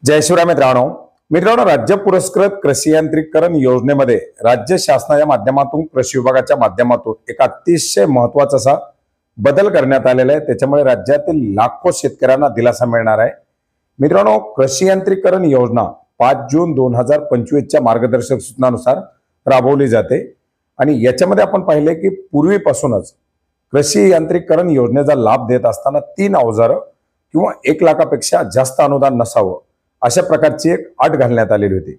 जय शिवराय मित्रांनो राज्य पुरस्कृत कृषी यांत्रिकीकरण योजनेमध्ये राज्य शासनाच्या माध्यमातून कृषी विभागाच्या माध्यमातून एक अतिशय महत्त्वाचा असा बदल करण्यात आलेला आहे। त्याच्यामुळे राज्यातील लाखो शेतकऱ्यांना दिलासा मिळणार आहे। मित्रांनो, कृषी यांत्रिकीकरण योजना 5 जून 2025 च्या मार्गदर्शक सूचनानुसार राबवली जाते आणि याच्यामध्ये आपण पाहिले की पूर्वीपासूनच कृषी यांत्रिकीकरण योजनेचा लाभ देत असताना 3 अवजार किंवा 1 लाखापेक्षा जास्त अनुदान नसावं अशा प्रकारची एक अट घालण्यात आलेली होती।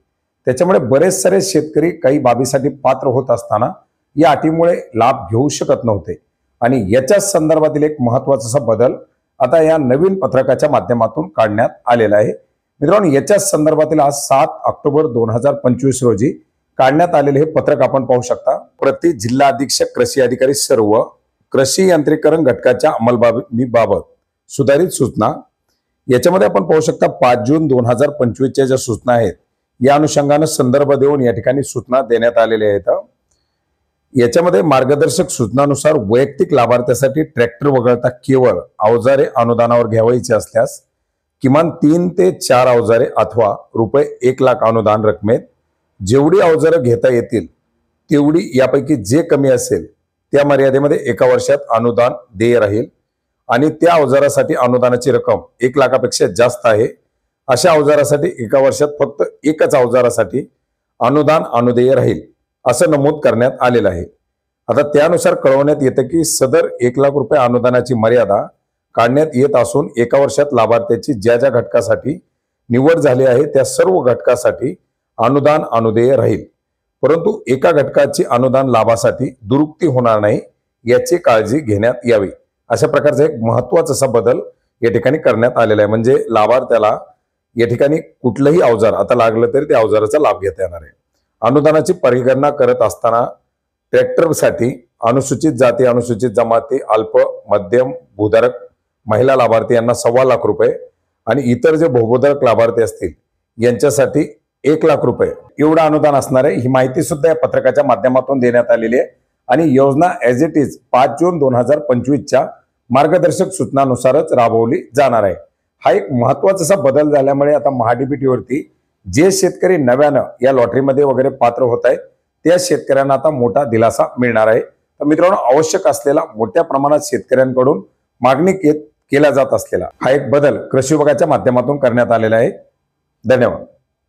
त्याच्यामुळे बरेच सारे शेतकरी काही बाबीसाठी पात्र होत असताना या अटीमुळे लाभ घेऊ शकत नव्हते आणि याच्या संदर्भातील एक महत्त्वाचा असा बदल आता या नवीन पत्रकाच्या माध्यमातून काढण्यात आलेला आहे। मित्रांनो, याच्या संदर्भातील आज 7 ऑक्टोबर 2025 रोजी काढण्यात आलेले हे पत्रक आपण पाहू शकता। प्रति जिल्हा अधीक्षक कृषी अधिकारी सर्व कृषी यांत्रिकीकरण घटकाच्या अंमलबजावणीबाबत सुधारित सूचना याच्यामध्ये आपण पाहू शकता 5 जून 2025 च्या ज्या सूचना आहेत या अनुषंगाने संदर्भ देऊन या ठिकाणी सूचना देण्यात आलेल्या आहेत। याच्यामध्ये मार्गदर्शक सूचनानुसार वैयक्तिक लाभार्थ्यासाठी ट्रॅक्टर वगळता केवळ अवजारे अनुदानावर घ्यावायची असल्यास किमान 3 ते 4 अवजारे अथवा रुपये 1 लाख अनुदान रकमेत जेवढी अवजारे घेता येतील तेवढी यापैकी जे कमी असेल त्या मर्यादेमध्ये 1 वर्षात अनुदान देय राहील आणि त्या अवजारासाठी अनुदानाची रक्कम 1 लाखापेक्षा जास्त आहे अशा अवजारासाठी 1 वर्षात फक्त एकच अवजारासाठी अनुदान अनुदेय राहील असं नमूद करण्यात आलेलं आहे। आता त्यानुसार कळवण्यात येतं की सदर 1 लाख रुपये अनुदानाची मर्यादा काढण्यात येत असून 1 वर्षात लाभार्थ्याची ज्या ज्या घटकासाठी निवड झाली आहे त्या सर्व घटकासाठी अनुदान अनुदेय राहील, परंतु एका घटकाची अनुदान लाभासाठी दुरुक्ती होणार नाही याची काळजी घेण्यात यावी। अशा प्रकारचा एक महत्त्वाचा असा बदल या ठिकाणी करण्यात आलेला आहे। म्हणजे लाभार्थ्याला या ठिकाणी कुठलंही अवजार आता लागलं तरी त्या अवजाराचा लाभ घेता येणार आहे। अनुदानाची परिगणना करत असताना ट्रॅक्टरसाठी अनुसूचित जाती, अनुसूचित जमाती, अल्प मध्यम भूधारक महिला लाभार्थी यांना 1.25 लाख रुपये आणि इतर जे बहुभूधारक लाभार्थी असतील यांच्यासाठी 1 लाख रुपये एवढं अनुदान असणार आहे। ही माहिती सुद्धा या पत्रकाच्या माध्यमातून देण्यात आलेली आहे आणि योजना ॲज इट इज 5 जून 2025 च्या मार्गदर्शक सूचनानुसारच राबवली जाणार आहे। हा एक महत्त्वाचा असा बदल झाल्यामुळे आता महाडीबीटीवरती जे शेतकरी नव्यानं या लॉटरीमध्ये वगैरे पात्र होत आहेत त्या शेतकऱ्यांना आता मोठा दिलासा मिळणार आहे। तर मित्रांनो, आवश्यक असलेला मोठ्या प्रमाणात शेतकऱ्यांकडून मागणी केला जात असलेला हा एक बदल कृषी विभागाच्या माध्यमातून करण्यात आलेला आहे। धन्यवाद।